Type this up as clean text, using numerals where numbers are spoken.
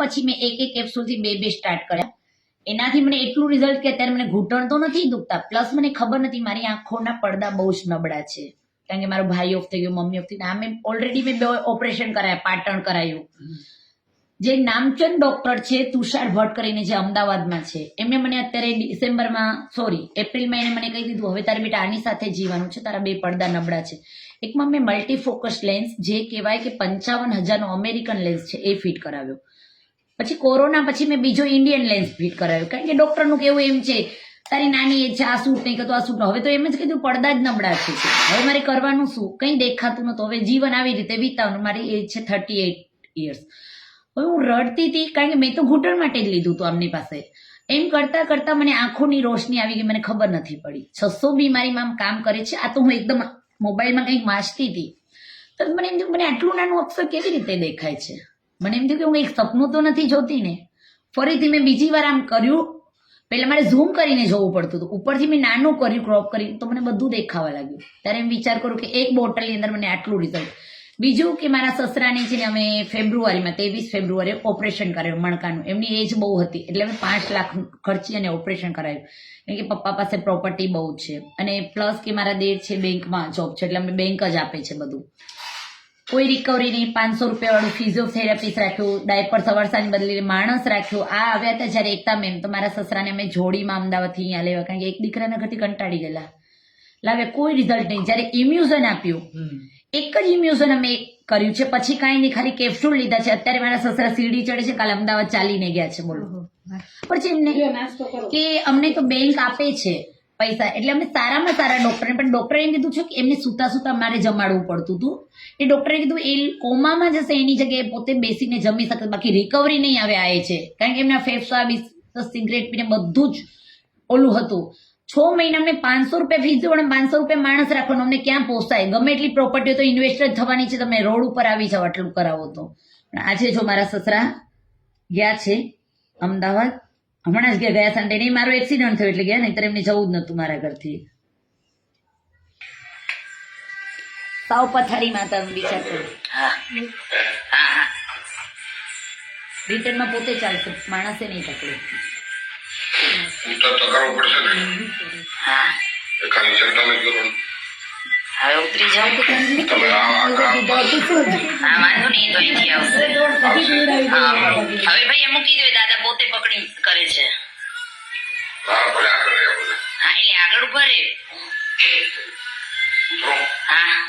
પછી મેં એક કેપ્સ્યુલથી બે સ્ટાર્ટ કર્યા. એનાથી મને એટલું રિઝલ્ટ કે અત્યારે મને ઘૂંટણ તો નથી દુખતા, પ્લસ મને ખબર નથી મારી આંખોના પડદા બહુ જ નબળા છે, કારણ કે મારો ભાઈ ઓફ થઈ ગયો, મમ્મી ઓફ થઈ ગઈ. મેં ઓલરેડી મેં 2 ઓપરેશન કરાયા, પાટણ કરાયું. જે નામચંદ ડોક્ટર છે તુષાર ભટ્ટ કરીને, જે અમદાવાદમાં છે, એમને મને અત્યારે એપ્રિલમાં એને મને કહી દીધું હવે તારે બેટા આની સાથે જીવવાનું છે, તારા 2 પડદા નબળા છે. એકમાં મેં મલ્ટીફોકસ લેન્સ, જે કહેવાય કે 55,000નો અમેરિકન લેન્સ છે, એ ફિટ કરાવ્યો. પછી કોરોના પછી મેં બીજો ઇન્ડિયન લેન્સ ફિટ કરાવ્યો, કારણ કે ડોક્ટરનું કેવું એમ છે તારી નાની એજ છે, આ સૂટ નહીં કરતું, આ સૂટ. હવે તો એમ જ કીધું પડદા જ નબળા છે, હવે મારે કરવાનું શું, કંઈ દેખાતું નતું, હવે જીવન આવી રીતે વિતાવવાનું. મારી એજ છે 38 યર્સ. હવે હું રડતી હતી, કારણ કે મેં તો ઘૂંટણ માટે જ લીધું હતું આમની પાસે. એમ કરતા કરતા મને આંખોની રોશની આવી ગઈ, મને ખબર નથી પડી. 600 બીમારીમાં કામ કરે છે. આ તો હું એકદમ મોબાઈલમાં કંઈક વાંચતી હતી, તો મને એમ થયું મને આટલું નાનું અક્ષર કેવી રીતે દેખાય છે. મને એમ થયું કે હું એક સપનું તો નથી જોતી ને. ફરીથી મેં બીજી વાર આમ કર્યું. પહેલા મારે ઝૂમ કરીને જોવું પડતું હતું, ઉપરથી મેં નાનું કર્યું, ક્રોપ કર્યું, તો મને બધું દેખાવા લાગ્યું. ત્યારે એમ વિચાર કરું કે એક બોટલની અંદર મને આટલું રિઝલ્ટ. બીજું કે મારા સસરાની છે ને, અમે ફેબ્રુઆરીમાં 23 ફેબ્રુઆરી ઓપરેશન કરાવ્યું મણકાનું. એમની એજ બહુ હતી, એટલે અમે 5 લાખ ખર્ચી અને ઓપરેશન કરાવ્યું, કારણ કે પપ્પા પાસે પ્રોપર્ટી બહુ છે, અને પ્લસ કે મારા દેર છે બેંકમાં જોબ છે, એટલે અમે બેંક જ આપે છે બધું. કોઈ રિકવરી નહીં. 500 રૂપિયાવાળું ફિઝિયોથેરાપિસ્ટ રાખ્યું, ડાયપર સવારસાની બદલી માણસ રાખ્યું. આ આવ્યા હતા જ્યારે એકતા મેમ, તો મારા સસરાને અમે જોડીમાં અમદાવાદથી અહીંયા લેવા, કારણ કે એક દીકરાના ઘરથી કંટાળી ગયેલા, લાવે કોઈ રિઝલ્ટ નહીં. જ્યારે ઇમ્યુઝન આપ્યું, એક જ ઇમ્યુઝન અમે કર્યું છે, પછી કાંઈ નહીં, ખાલી કેપ્સ્યુલ લીધા છે. અત્યારે મારા સસરા સીડી ચડે છે, કાલે અમદાવાદ ચાલીને ગયા છે, બોલો. પછી એમને કે અમને તો બેંક આપે છે પૈસા, એટલે અમે સારામાં સારા ડોક્ટરને, પણ ડોક્ટરે એમ કીધું છે કે એમને સૂતા સૂતા મારે જમાડવું પડતું હતું. એ ડોક્ટરે કીધું એ કોમામાં જશે, એની જગ્યાએ પોતે બેસીને જમી શકે, બાકી રિકવરી નહીં આવે. આ છે કારણ કે એમના ફેફસા સિગરેટ પીને બધું જ ઓલું હતું. 6 મહિના અમને 500 રૂપિયા ફીસ દો અને 500 રૂપિયા માણસ રાખવાનું, અમને ક્યાં પોસાય. ગમે એટલી પ્રોપર્ટી તો ઇન્વેસ્ટર જ થવાની છે, તમે રોડ ઉપર આવી જાવ આટલું કરાવો તો. આજે જો મારા સસરા ગયા છે અમદાવાદ, હમણાં જ ગયા સન્ડે નહીં, મારો એક્સિડન્ટ થયો એટલે ગયા, નહીં એમને જવું જ નતું મારા ઘરથી. સાવ પથારીમાં તમે વિચાર કરો. રિટર્નમાં પોતે ચાલશે, માણસે નહીં પકડે. હવે ઉતરી જાવ તો વાંધો નહીં, તો અહીંથી આવશે. હવે ભાઈ મૂકી દો, દાદા પોતે પકડી કરે છે. હા એટલે આગળ ઉભા રે. હા